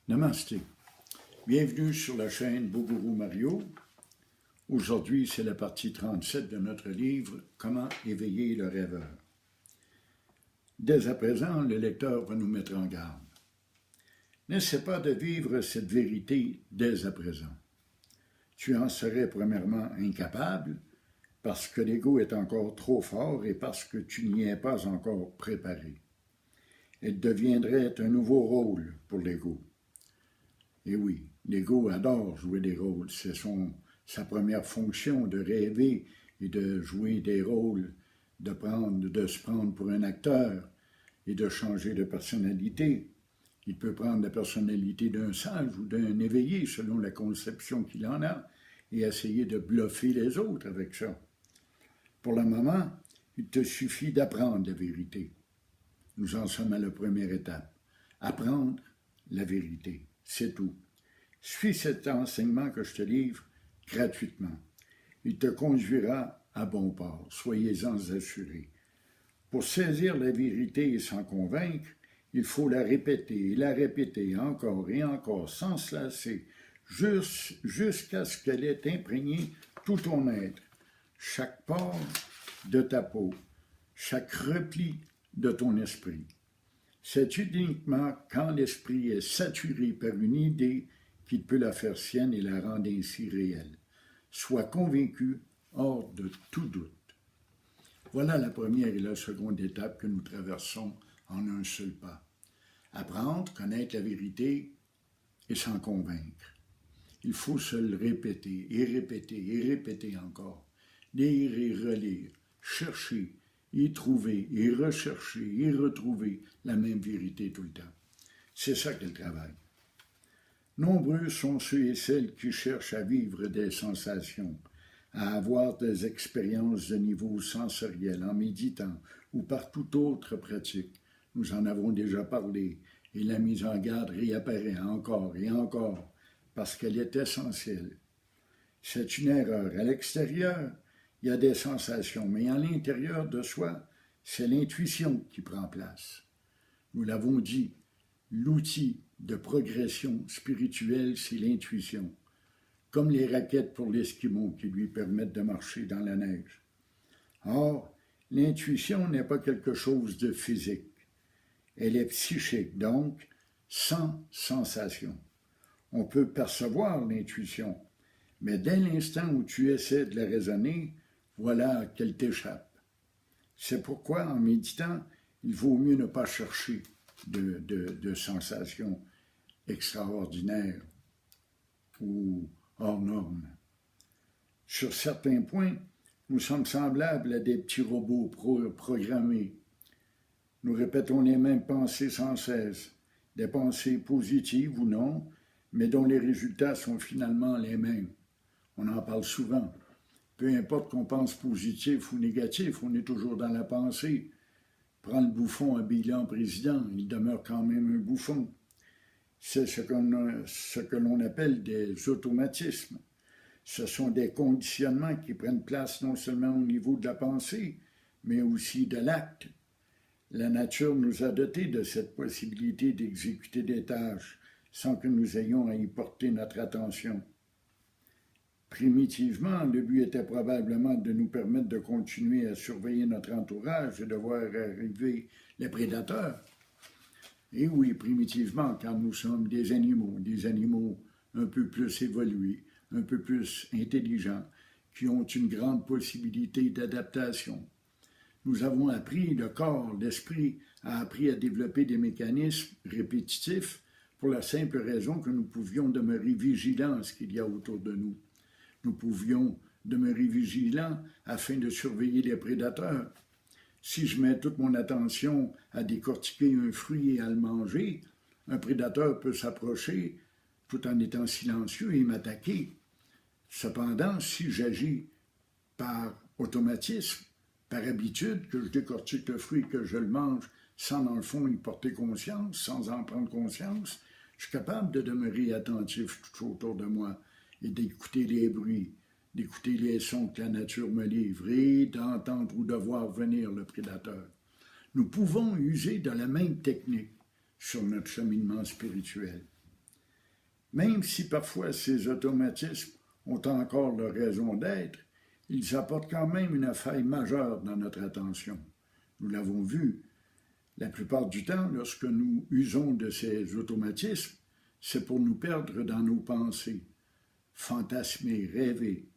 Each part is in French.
Namasté. Bienvenue sur la chaîne Boguru Mario. Aujourd'hui, c'est la partie 37 de notre livre « Comment éveiller le rêveur ». Dès à présent, le lecteur va nous mettre en garde. N'essaie pas de vivre cette vérité dès à présent. Tu en serais premièrement incapable parce que l'ego est encore trop fort et parce que tu n'y es pas encore préparé. Elle deviendrait un nouveau rôle pour l'ego. Et oui, l'ego adore jouer des rôles. C'est sa première fonction de rêver et de jouer des rôles, de se prendre pour un acteur et de changer de personnalité. Il peut prendre la personnalité d'un sage ou d'un éveillé selon la conception qu'il en a et essayer de bluffer les autres avec ça. Pour le moment, il te suffit d'apprendre la vérité. Nous en sommes à la première étape. Apprendre la vérité. C'est tout. Suis cet enseignement que je te livre gratuitement. Il te conduira à bon port. Soyez-en assurés. Pour saisir la vérité et s'en convaincre, il faut la répéter et la répéter encore et encore sans se lasser, jusqu'à ce qu'elle ait imprégné tout ton être, chaque pore de ta peau, chaque repli de ton esprit. C'est uniquement quand l'esprit est saturé par une idée qu'il peut la faire sienne et la rendre ainsi réelle. Sois convaincu hors de tout doute. Voilà la première et la seconde étape que nous traversons en un seul pas. Apprendre, connaître la vérité et s'en convaincre. Il faut se le répéter et répéter et répéter encore. Lire et relire, chercher, y trouver et rechercher et retrouver la même vérité tout le temps. C'est ça qu'est le travail. Nombreux sont ceux et celles qui cherchent à vivre des sensations, à avoir des expériences de niveau sensoriel en méditant ou par toute autre pratique. Nous en avons déjà parlé et la mise en garde réapparaît encore et encore parce qu'elle est essentielle. C'est une erreur. À l'extérieur, il y a des sensations, mais à l'intérieur de soi, c'est l'intuition qui prend place. Nous l'avons dit, l'outil de progression spirituelle, c'est l'intuition, comme les raquettes pour l'Esquimau qui lui permettent de marcher dans la neige. Or, l'intuition n'est pas quelque chose de physique. Elle est psychique, donc sans sensation. On peut percevoir l'intuition, mais dès l'instant où tu essaies de la raisonner, voilà qu'elle t'échappe. C'est pourquoi, en méditant, il vaut mieux ne pas chercher de sensations extraordinaires ou hors normes. Sur certains points, nous sommes semblables à des petits robots programmés. Nous répétons les mêmes pensées sans cesse, des pensées positives ou non, mais dont les résultats sont finalement les mêmes. On en parle souvent. Peu importe qu'on pense positif ou négatif, on est toujours dans la pensée. Prends le bouffon habillé en président, il demeure quand même un bouffon. C'est ce que l'on appelle des automatismes. Ce sont des conditionnements qui prennent place non seulement au niveau de la pensée, mais aussi de l'acte. La nature nous a dotés de cette possibilité d'exécuter des tâches sans que nous ayons à y porter notre attention. Primitivement, le but était probablement de nous permettre de continuer à surveiller notre entourage et de voir arriver les prédateurs. Et oui, primitivement, quand nous sommes des animaux un peu plus évolués, un peu plus intelligents, qui ont une grande possibilité d'adaptation. Nous avons appris, le corps, l'esprit a appris à développer des mécanismes répétitifs pour la simple raison que nous pouvions demeurer vigilants à ce qu'il y a autour de nous. Nous pouvions demeurer vigilants afin de surveiller les prédateurs. Si je mets toute mon attention à décortiquer un fruit et à le manger, un prédateur peut s'approcher tout en étant silencieux et m'attaquer. Cependant, si j'agis par automatisme, par habitude, que je décortique le fruit, que je le mange sans, dans le fond, y porter conscience, sans en prendre conscience, je suis capable de demeurer attentif tout autour de moi et d'écouter les bruits, d'écouter les sons que la nature me livre et d'entendre ou de voir venir le prédateur. Nous pouvons user de la même technique sur notre cheminement spirituel. Même si parfois ces automatismes ont encore leur raison d'être, ils apportent quand même une faille majeure dans notre attention. Nous l'avons vu, la plupart du temps, lorsque nous usons de ces automatismes, c'est pour nous perdre dans nos pensées, fantasmer, rêver.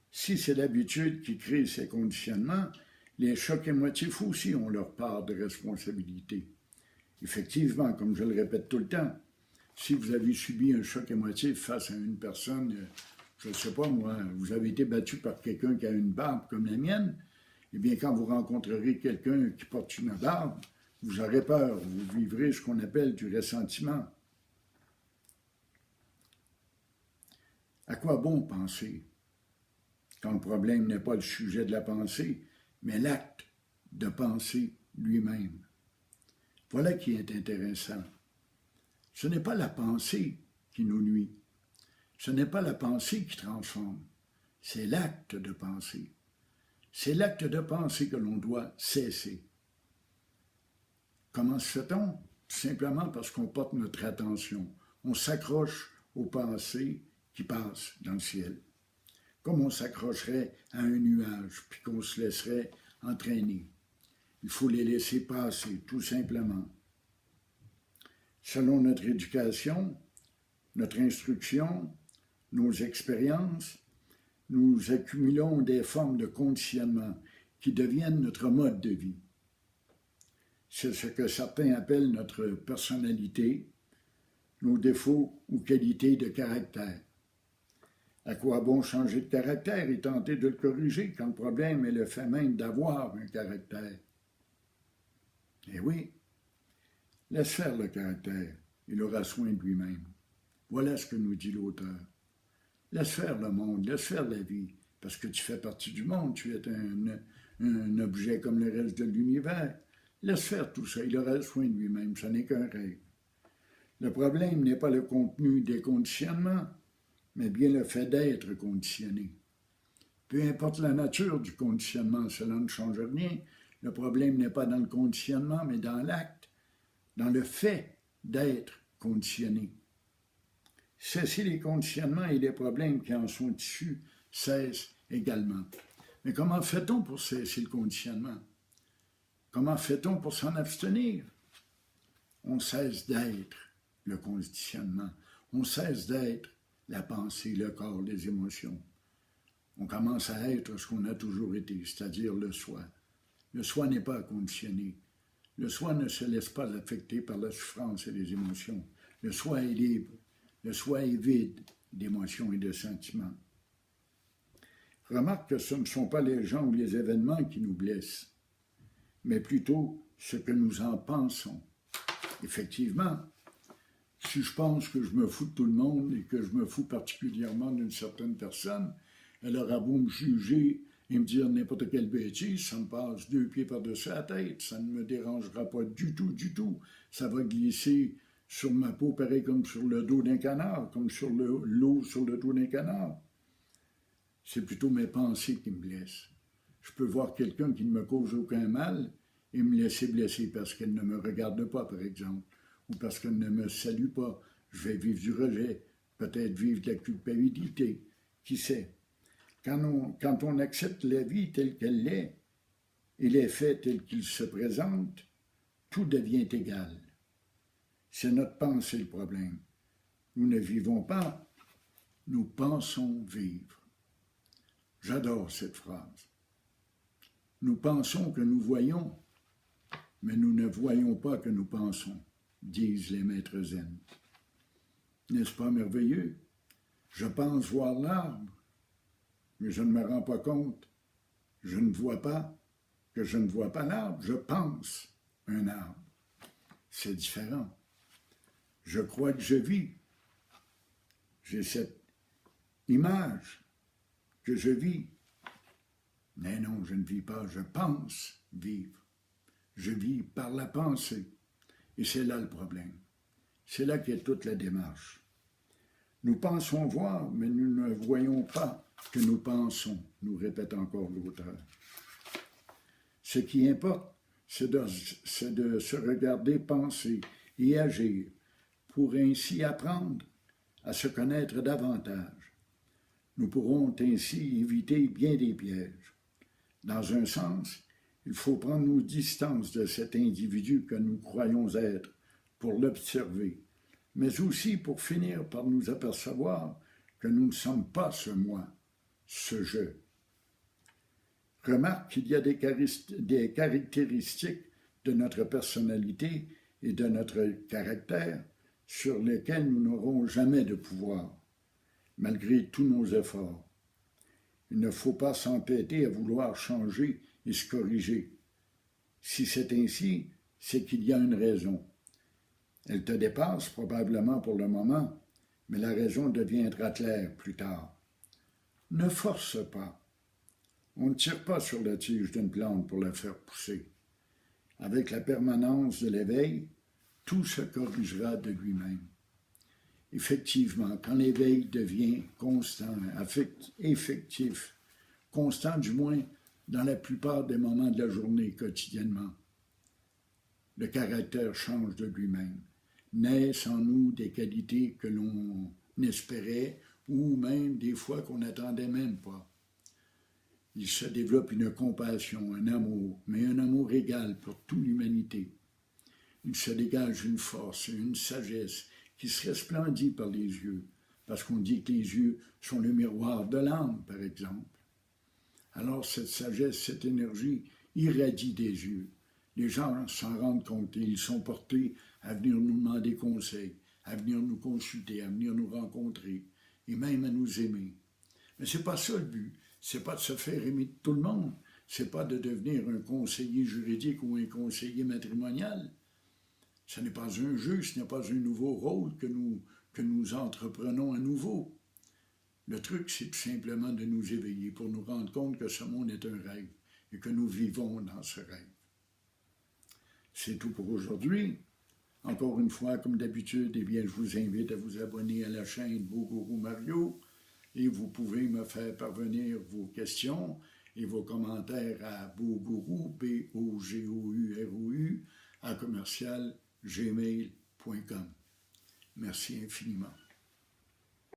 Si c'est l'habitude qui crée ces conditionnements, les chocs émotifs aussi ont leur part de responsabilité. Effectivement, comme je le répète tout le temps, si vous avez subi un choc émotif face à une personne, je ne sais pas moi, vous avez été battu par quelqu'un qui a une barbe comme la mienne, eh bien quand vous rencontrerez quelqu'un qui porte une barbe, vous aurez peur, vous vivrez ce qu'on appelle du ressentiment. À quoi bon penser quand le problème n'est pas le sujet de la pensée, mais l'acte de penser lui-même? Voilà qui est intéressant. Ce n'est pas la pensée qui nous nuit. Ce n'est pas la pensée qui transforme. C'est l'acte de penser. C'est l'acte de penser que l'on doit cesser. Comment se fait-on? Tout simplement parce qu'on porte notre attention. On s'accroche aux pensées qui passent dans le ciel. Comme on s'accrocherait à un nuage, puis qu'on se laisserait entraîner. Il faut les laisser passer, tout simplement. Selon notre éducation, notre instruction, nos expériences, nous accumulons des formes de conditionnement qui deviennent notre mode de vie. C'est ce que certains appellent notre personnalité, nos défauts ou qualités de caractère. À quoi bon changer de caractère et tenter de le corriger quand le problème est le fait même d'avoir un caractère? Eh oui, laisse faire le caractère, il aura soin de lui-même. Voilà ce que nous dit l'auteur. Laisse faire le monde, laisse faire la vie, parce que tu fais partie du monde, tu es un objet comme le reste de l'univers. Laisse faire tout ça, il aura soin de lui-même, ce n'est qu'un rêve. Le problème n'est pas le contenu des conditionnements, mais bien le fait d'être conditionné. Peu importe la nature du conditionnement, cela ne change rien. Le problème n'est pas dans le conditionnement, mais dans l'acte, dans le fait d'être conditionné. Cesser les conditionnements et les problèmes qui en sont issus cessent également. Mais comment fait-on pour cesser le conditionnement? Comment fait-on pour s'en abstenir? On cesse d'être le conditionnement. On cesse d'être la pensée, le corps, les émotions. On commence à être ce qu'on a toujours été, c'est-à-dire le soi. Le soi n'est pas conditionné. Le soi ne se laisse pas affecter par la souffrance et les émotions. Le soi est libre. Le soi est vide d'émotions et de sentiments. Remarque que ce ne sont pas les gens ou les événements qui nous blessent, mais plutôt ce que nous en pensons. Effectivement, si je pense que je me fous de tout le monde et que je me fous particulièrement d'une certaine personne, elle aura beau me juger et me dire n'importe quelle bêtise, ça me passe 2 pieds par-dessus la tête, ça ne me dérangera pas du tout, du tout. Ça va glisser sur ma peau, pareil comme sur le dos d'un canard, comme sur l'eau sur le dos d'un canard. C'est plutôt mes pensées qui me blessent. Je peux voir quelqu'un qui ne me cause aucun mal et me laisser blesser parce qu'elle ne me regarde pas, par exemple, ou parce qu'elle ne me salue pas. Je vais vivre du rejet, peut-être vivre de la culpabilité, qui sait. Quand on accepte la vie telle qu'elle est et les faits tels qu'ils se présentent, tout devient égal. C'est notre pensée le problème. Nous ne vivons pas, nous pensons vivre. J'adore cette phrase. Nous pensons que nous voyons, mais nous ne voyons pas que nous pensons, disent les maîtres zen. N'est-ce pas merveilleux? Je pense voir l'arbre, mais je ne me rends pas compte. Je ne vois pas que je ne vois pas l'arbre, je pense un arbre. C'est différent. Je crois que je vis. J'ai cette image que je vis. Mais non, je ne vis pas, je pense vivre. Je vis par la pensée. Et c'est là le problème. C'est là qu'est toute la démarche. Nous pensons voir, mais nous ne voyons pas que nous pensons, nous répète encore l'auteur. Ce qui importe, c'est de se regarder penser et agir pour ainsi apprendre à se connaître davantage. Nous pourrons ainsi éviter bien des pièges. Dans un sens, il faut prendre nos distances de cet individu que nous croyons être pour l'observer, mais aussi pour finir par nous apercevoir que nous ne sommes pas ce moi, ce je. Remarque qu'il y a des caractéristiques de notre personnalité et de notre caractère sur lesquelles nous n'aurons jamais de pouvoir, malgré tous nos efforts. Il ne faut pas s'entêter à vouloir changer et se corriger. Si c'est ainsi, c'est qu'il y a une raison. Elle te dépasse probablement pour le moment, mais la raison deviendra claire plus tard. Ne force pas. On ne tire pas sur la tige d'une plante pour la faire pousser. Avec la permanence de l'éveil, tout se corrigera de lui-même. Effectivement, quand l'éveil devient constant, effectif, constant du moins dans la plupart des moments de la journée quotidiennement, le caractère change de lui-même. Naissent en nous des qualités que l'on espérait ou même des fois qu'on n'attendait même pas. Il se développe une compassion, un amour, mais un amour égal pour toute l'humanité. Il se dégage une force, une sagesse qui se resplendit par les yeux, parce qu'on dit que les yeux sont le miroir de l'âme, par exemple. Alors cette sagesse, cette énergie irradie des yeux. Les gens s'en rendent compte et ils sont portés à venir nous demander conseil, à venir nous consulter, à venir nous rencontrer et même à nous aimer. Mais ce n'est pas ça le but. Ce n'est pas de se faire aimer de tout le monde. Ce n'est pas de devenir un conseiller juridique ou un conseiller matrimonial. Ce n'est pas un jeu, ce n'est pas un nouveau rôle que nous entreprenons à nouveau. Le truc, c'est tout simplement de nous éveiller pour nous rendre compte que ce monde est un rêve et que nous vivons dans ce rêve. C'est tout pour aujourd'hui. Encore une fois, comme d'habitude, eh bien, je vous invite à vous abonner à la chaîne Bougourou Mario et vous pouvez me faire parvenir vos questions et vos commentaires à Bougourou, BOGOUROU, @gmail.com. Merci infiniment.